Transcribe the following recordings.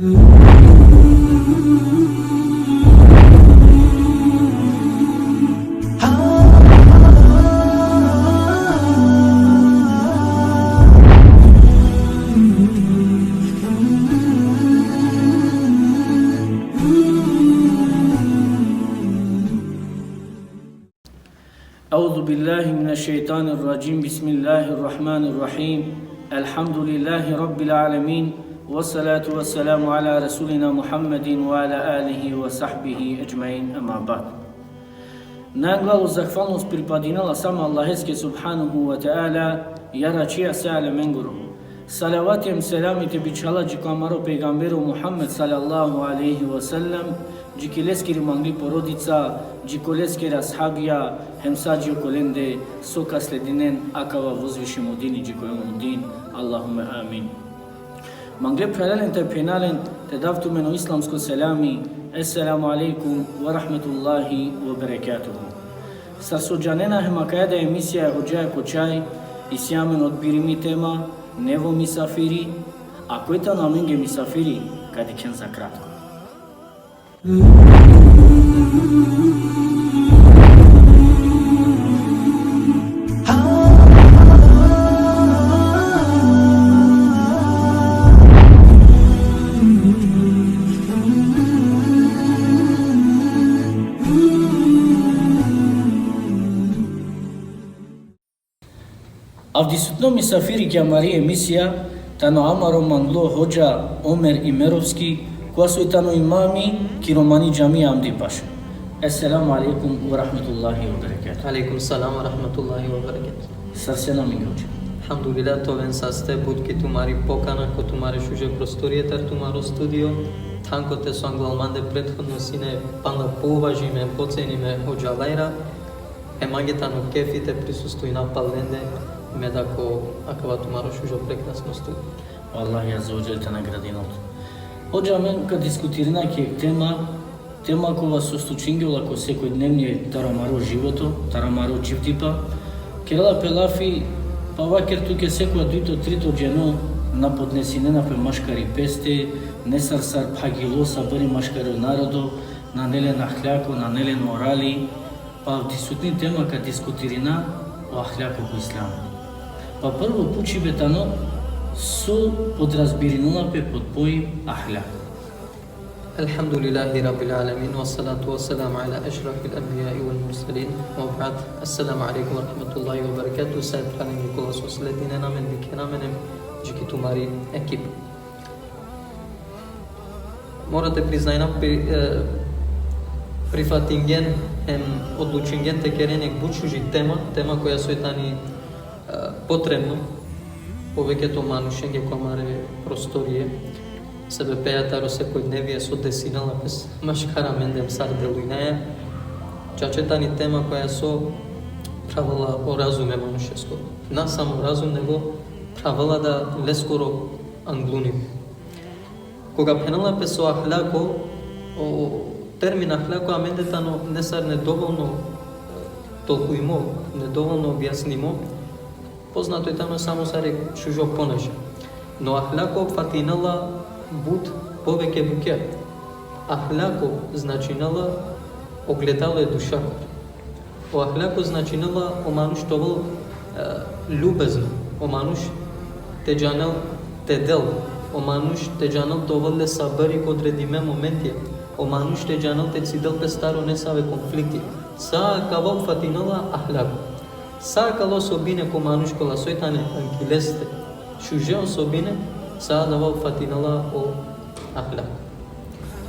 أعوذ بالله من الشيطان الرجيم بسم الله الرحمن الرحيم الحمد لله رب العالمين والصلاة والسلام على رسولنا محمد وعلى آله وصحبه أجمعين أما بعد. Najglavu zahvalnost pripadinala samo Allaheske subhanahu wa ta'ala yaračija se ale menguru. Salavatem selamite biçala cikamaro peygamberu Muhammed sallallahu aleyhi ve sellem cikileski mangli porodica, cikoleskera ashabija, hemsađio kolende, soka sledinen, akava uzvišimo dini cikojemu din, Allahume amin. Mangle prelelen te penalen, te davtu meno islamsko selami, Esselamu alaikum wa rahmetullahi wa barakatuhu. Sarsođanena hemakajada emisija Hođaja Kočaj, isjamen odbirimi tema, nevo misafiri, a kojta namenge misafiri, kad iken za kratko. Avdisutno misafiri chiamari emisija tano amaro manglo Hođa Omer Imerovski koja su tano imami kiromani džamija Amdi Paša. Assalamu alaikum wa rahmatullahi wa barakatuh. Alaikum salam wa rahmatullahi wa barakatuh. Sarselam mi Hođa. Alhamdulillah, to ven saste budki tumari pokana ko tumare šuže prostorije tar tumaro studio. Tanko te su anglalmande prethodno sine panda pouvažime, pocenime Hođa Lajra. Emagetano kefite prisustuj na palende. Medako akava tumaro šužo prekrasno studio. Wallahi azza wa jalla te nagradi na to. Hođa men kad diskutirina ke tema koja su stučingila ko sekodnevnije taramaro životo, taramaro čivtipa, kerala pelafi pa vaker tuke sekoja duito trito dženo na podnesinena pe maškari peste, nesarsar pagilosa bari maškari narodo, na nelen ahljako, na nelen morali, pa disutni tema kad diskutirina o ahljako u islamu. Pa prvo puči betano su podrazbirinula pe pod pojim ahljak. Alhamdulillahi rabbil alamin wa salatu wa salam ala ashrafil anbiya'i wal mursalin wa ba'd. Assalamu alaikum wa rahmatullahi wa barakatuh. Sajt pranim Nikola Sosledine namen dike namenem džiki tumari ekip. Morate priznajna prifatingen hem odlučingen te kerenek bučuži tema koja su etani potrebno повеќето манушење комаре просторие себе пејатаро секој дневие со десинала без машкара мендем сар делујнеја чачетани тема која со правила о разуме манушеско. Не само разум, него правила да лескоро англуни. Кога пенала пе со ахляко, о термин ахляко амендетано не сар недоволно толкуимо, недоволно објаснимо, познато е тamo само саре шужо понеже. Но ахляко фатинала буд повеќе буке. Ахляко значинала огледало е душа. О ахляко значинала о мануш товол любезно. О мануш те джанел те дел. О мануш те джанел товол ле сабари одредиме моменти. О мануш те джанел те цидел пе старо не саве конфликти. Са кавал фатинала ахляко. Сакал особине ко мануш кола сојтане анкилесте, шуже особине са давал фатинала о ахляк.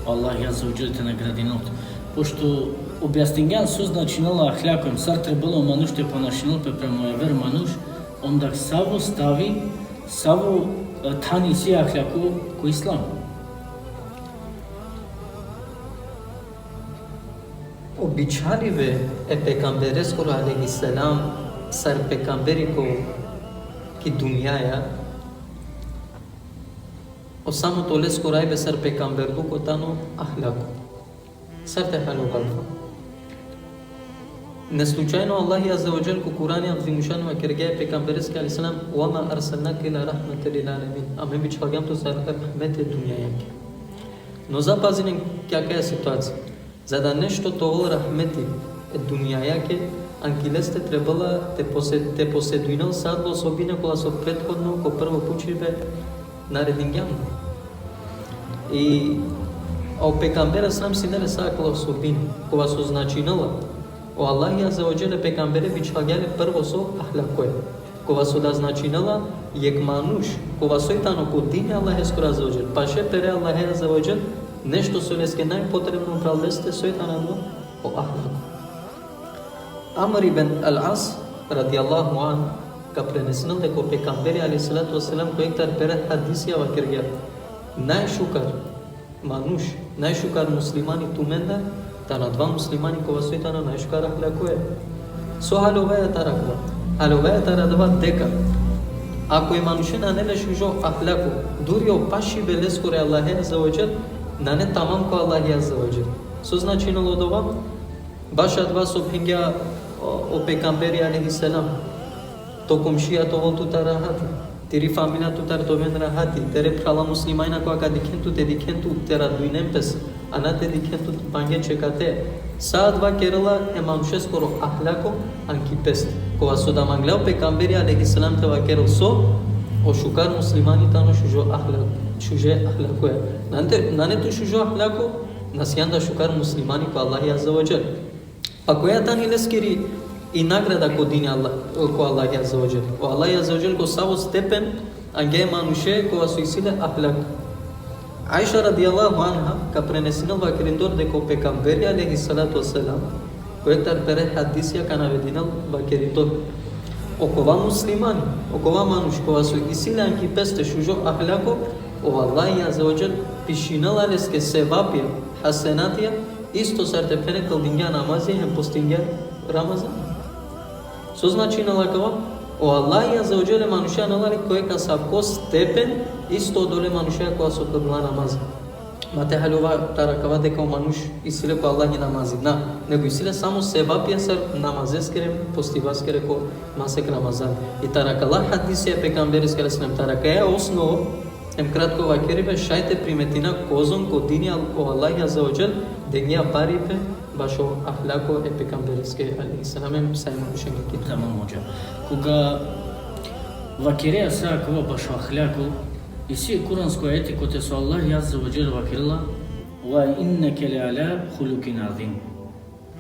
Wallahi azza wa jalla te nagradi na to. Pošto objasningan su značinala ahljakom, sar trebalo manuš te ponašinal pe prema ver manuš, onda savo stavi, savo tani si ahljaku ko islam. Обичаливе е пекамбереско алейхи селам сар пекамберико ки думјаја о самото леско рајбе сар пекамберко котано ахляко сар те халу галфа. Не случайно Аллах азza wa jalla ко Курани азимушан ва кергеја пекамберески алейхи селам ва ма арсалнака ила рахматан лил алемин. Аме бичалгам то сар рахмете думјајаке. Но запазим какая ситуация. За да нещо това рахмети е дуняя ке анкилесте требала те поседуинал садло особина кола со предходно ко прво пучибе наредингјан. И о пекамбера сам синеле сакала особина кола со значинала о Аллах аза ва џеле пекамбере бичагеле прво со ахлакое. Кола со да значинала јек мануш кола сојтано ко дине Аллах ескора аза ва џеле. Паше пере Аллах аза ва џеле нещо со леске најпотребно правлесте сојтано о ахлак. Амр ибн Ал-Ас радијаллаху ан ка пренесено дека пекамбери алейхиссалату вассалам којтар пере хадисија ва киргија. Најшукар мануш, најшукар муслимани туменда, та на два муслимани кога сојтано најшукар ахлакое. Со халовеја тараква. Халовеја тарадва дека ако е манушена не леш жо ахлаку, дури опаши белескоре Аллах аза ва џел, на не тамам ко Аллах аза ва џел. Со значинало дова баша два со пингја о пекамбери алейхиссалам. То комшија то тутар рахати, тири фамилија тутар довен рахати, тере прала муслимајна која ка дикенту те дикенту тера дуинем пес, а на те дикенту панге чекате. Саа два керала е мануше скоро ахлако анки пест. Кога со да манглео пекамбери алейхиссалам те ва керал со о шукар муслимани тано шужо ахлак, шуже ахлако е. Нането шужо ахлако насјанда шукар муслимани ко Аллах аза ва џел. Па која тани лескери и награда ко дини Аллах, ко Аллах аза ва џел. Ко Аллах аза ва џел ко саво степен анге мануше кога со исиле ахлак. Аиша радијаллаху анха ка пренесинал ва кериндор дека пекамбери алейхиссалату вассалам којтар пере хадисија ка навединал ва кериндор. Окова муслимани, окова мануш кога со исиле анки песте шужо ахлако о Аллах аза ва џел пишинала леске севапија хасенатија исто сартепене кылдингја намази хем постингја Рамазан. Со значинала кава о Аллах аза ва џел мануша налали кој ка сабко степен исто доле мануша која со кылдила намаз. Мате халува таракава дека мануш исиле ко Аллах намази. На, него исиле само севапија сар намазескере постиваскере ко масек Рамазан. И таракала хадисија пекамбери скелесем тарака е основа. Ем кратко ва керибе шајте приметина козон ко дини ко Аллах аза ва џел дегија парипе башо ахлако е пекамбериске алейхиссалам сајма ушенги кит. Тамам моџа. Кога вакиреа са кога башо ахлако и си куранско ајети коте со Аллах аза ва џел вакирла ва иннека ла'ала хулукин азим.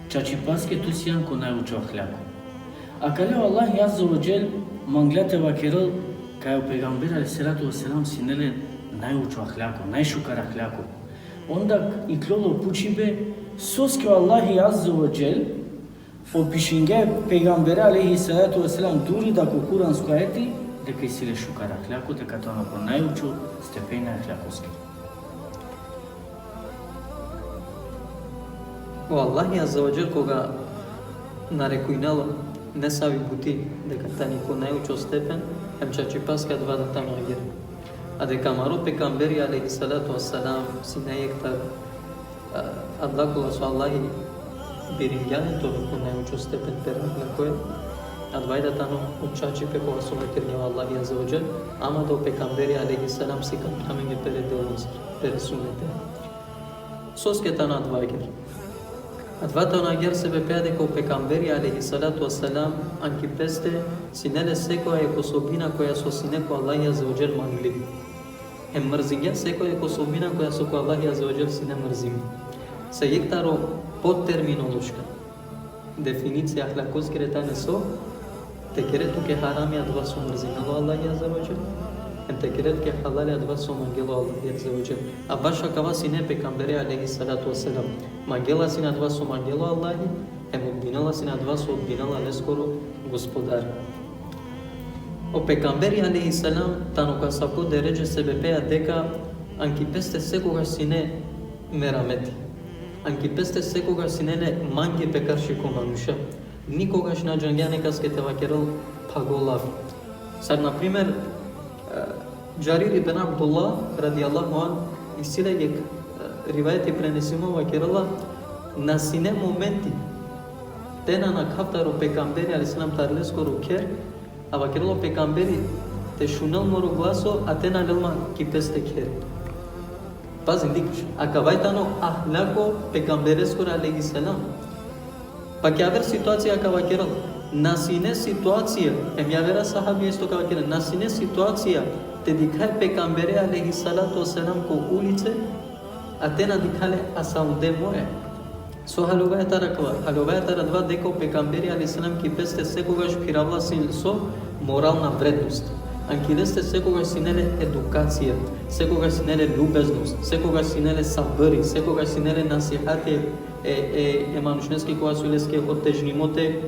Чачи паске тусијан ко најучо ахлако. А кале Аллах аза ва џел манглате вакирал кај пегамбер алейхиссалату вассалам синеле најучо ахлако, најшукар ахлако. Онда и клоло пучибе соске Аллах аза ва џел опишинге пегамбера алейхиссалату вассалам дури да ко куранско ајети дека исиле шукар ахлако, дека тоа ко најучо степена ахлакоски. О Аллах аза ва џел кога нарекуинало не сави бути дека тани ко најучо степен ем чачи паска два да тамо агер. А дека маро пекамбери алейхиссалату вассалам синајектар адлакула со Аллахи бирингјани тоа ко најучо степен перакла кој адвајда тано учачи пе кога со вакирњава Аллах аза ва џел ама до пекамбери алейхиссалам си кампаменге пере делонс пере сунете. Соске тано адвајгер. Адвата онагер се бепеа дека пекамбери алейхиссалату вассалам анки песте синеле секоја екособина која со сине ко Аллах аза ва џел мангли. Ем мрзиња секоја екособина која со ко Аллах аза ва џел сине мрзими. Се јектаро под терминолошка дефиниција ахлакоски ретане со текерет ке харами адва со мрзинало Аллах аза ва џел. Ем текерет ке халали адва со мангело Аллах аза ва џел. А баша кава сине пекамбери алейхиссалату вассалам мангела си на два со мангело Аллахи, ем одбинала си на два со одбинала нескоро Господар. О пекамбери алейхиссалам тано ка сако дереџе се бепеа дека анки песте секогаш сине мерамети. Анки песте секогаш синеле манги пекарши ко мануша. Никогаш на џангја некаске те вакерал паголав. Сар, например, Джарир ибн Абдуллах радијаллаху ан исиле гек ривајети пренесимо вакерала на сине моменти тена на кафтаро пекамбери алейхиссалам тарлеско рукер а вакерало пекамбери те шунал моро гласо а тена лелма ки песте кер. Pazi, indicas, acavaitano ahlako pecamberescor alaihi salam. Pa que haver situația ca vaquero, nasine situația, mi avea sahabi esto ca vaquero, nasine situația, te dicai pecambere alaihi salatu wasalam cu ulice, atena dicale asaude moe. So halovaya tara dva deko pecambere alaihi salam ki peste sekogaš piravla sin so moralna vrednost. Anchileste sekogaš sinele edukacija, sekogaš sinele ljubeznost, sekogaš sinele sabări, sekogaš sinele nasihate e manušneski koasuleske otežnimote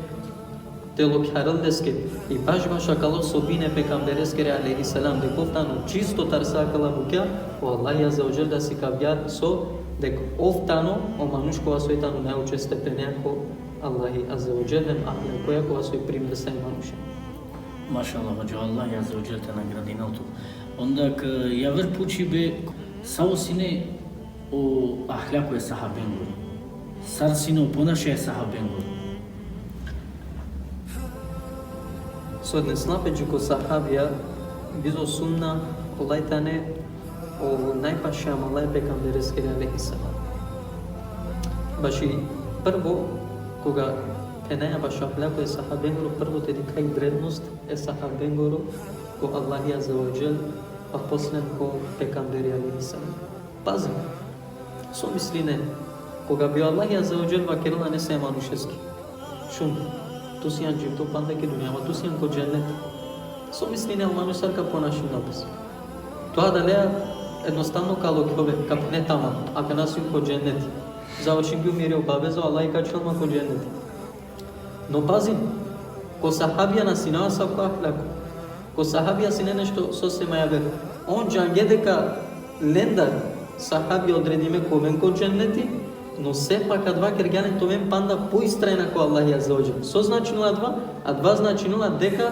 te lokharaldeske i baš akalo sobine pecamberesque alaihi salam de koftano čisto tarsa akala bukja o Allah azza wa jalla da si kaviar so de oftano o manuš koasuitano nauče stepenea ko Allah azza wa jalla ahla koja koasui primjer sa manuše. Mašallah, hođa Allah azza wa jalla te nagradi na to. Onda ja ver pući be sao sine o ahlaku je sahabengu. Sar sine o ponašaje sahabengu. Sodne snapeđu ko sahabija bizo sunna olajtane o najpašća malaj pecamberesque alaihi salam. Baši prvo koga penaja baš ahlako je sahabengoro, prvo te dikaj vrednost je sahabengoro ko Allah azza wa jal pa poslen ko pecamberi alaihi salam. Pazi, so misline koga bio Allah azza wa jal vakerila ne se manušeski. Šun, tu si an jibto panda ke dunia, tu si an ko džennet. So misline al manušar ka ponašim napis. To adalea jednostavno kao kjove, kap ne tama, ako nas ko džennet. Završim bi umirio babezo, Allah i kačelma ko džennet. No pazi, ko sahabija nasinava sa ko ahlako, ko sahabija sine nešto so se maja ver. On džangedeka lendar sahabija odredime ko ven ko dženneti, no sepa kad dva kergane to ven panda poistrajna ko Allah azza wa jalla. So znači 0,2, a 2 znači 0 deka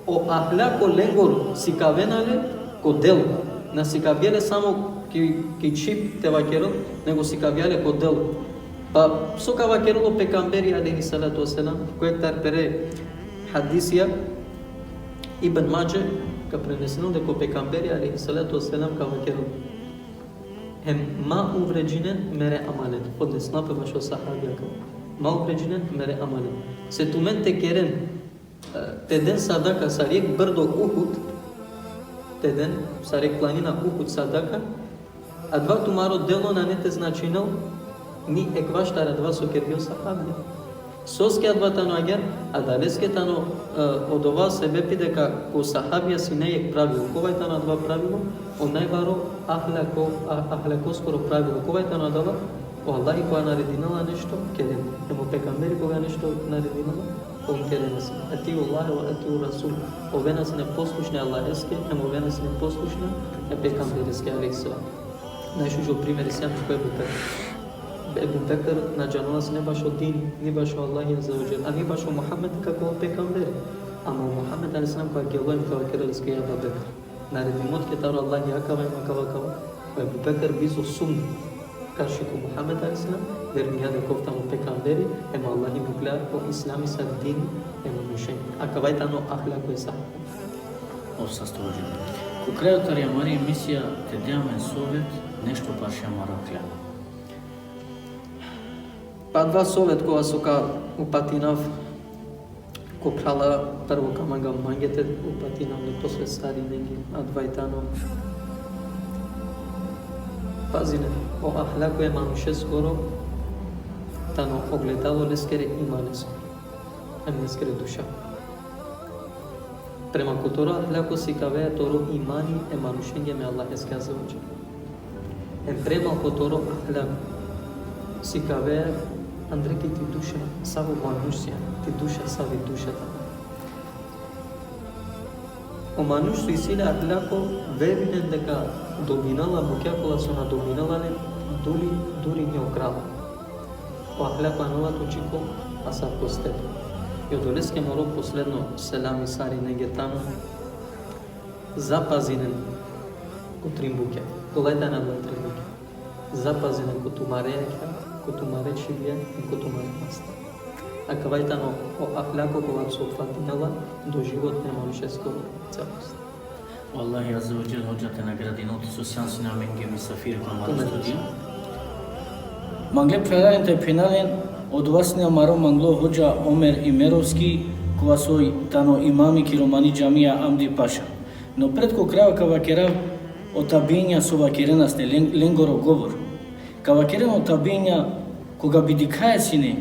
o ahlako lengoru si kavenale ko delu. Na si kaviele samo ki čip te vaquero, nego si kaviale ko delu. Pa so ka vaquero pecamberi alaihi salatu wasalam, koje tarpere hadisia Ibn Majah ka preneseno de ko pecamberi alaihi salatu wasalam ka vaquero. Hem ma uvređinen mere amalet. Podne snape vašo sahabija kao. Ma uvređinen mere amalet. Se tu men te keren te den sadaka sa rijek brdo Uhud, te den sa rijek planina Uhud sadaka, a dva tumaro delo na nete značinal, ni ekvaštara dva so ker bio sahabija. Soske a dva tano ager, a daleske tano od ova sebe pide ka ko sahabija si nejek pravilo. Kovaj tano dva pravilo, on najvaro ahlako skoro pravilo. Kovaj tano dava, o Allahi koja naredinala nešto, kere. Emo pekamberi koga nešto naredinala, on kere nas. Ati Allah wa ati Rasul. Ove nas neposlušne Allaheske, emo ove nas neposlušne pekambereske alaihi salam. Najšužo primjer je sjam koje Ebu Bekr. Ebu Bekr nađanula se ne baš o din, ni baš o Allahi azza wa jalla, a ni baš o Muhammed kako o pekamberi. Ama o Muhammed alaihi salam koja gjelojim kao kerelske je Ebu Bekr. Naredimot ke taro Allahi akava ima kava. Ebu Bekr bizo sumni. Kaši ko Muhammed alaihi salam, jer mi jade koftamo pekamberi, ema Allahi bukla o islami sa din, ema nušen. Akava je tano ahlako je sahaba. Ovo stođe. Ku kraju tarja Marija emisija te djamen sovjet nešto paša Marakля. Pa dva sovjet koja su ka upatinav ko prala prvo kamaga mangete upatinav ne posle stari neki a dva itano. Pazine, o ahlako je manuše skoro tano ogledalo leskere imanes. Em leskere duša. Prema kutoro ahlako si kavea toro imani e manušenje me Allah eske azza wa jalla. Em prema kutoro ahlako si kavea Andrei ki ti duša savo manušja, ti duša savi duša ta. O manuš su isile ahlako verinen deka dominala bukja kola su na dominalane duri njo krala. O ahlako anula tučiko asa postepo. I odoleske moro posledno selami sari negetano zapazinen ko trimbuke. Dolajtana dva trimbuke. Zapazinen ko tumareka, ko tumarečivje i ko tumarmasta. A kavajtano o ahlako koga su fatinala do životne manušeskog celosti. Wallahi Azza wa Jal hođa te nagradi notu su sjansi na menge misafiri kwa mara studio. Mangle pfelajen te penalen od vasne amaro manglo hođa Omer Imerovski kova soj tano imami kiromani džamija Amdi Paša. No pretko krava kavakerav o tabinja su vakerenaste lengoro govor. Kavakeren o tabinja koga bi dikaje sine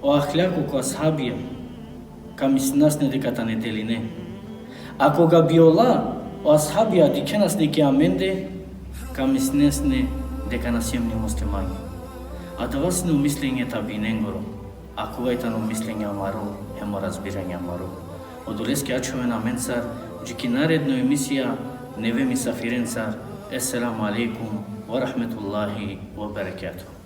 o ahljaku ko ashabija kamis nas ne dekatane deline. A koga bi ola o ashabija dikenas neke amende kamis nesne deka nas jemni muslimani. A da vas ne umislenje tabinengoro, a kuvajtan umislenje amaro, hemo razbiranje amaro. Od uleske ačovena mencar, džiki naredno emisija Neve Misafirencar. Esselamu alaikum wa rahmetullahi wa barakatuh.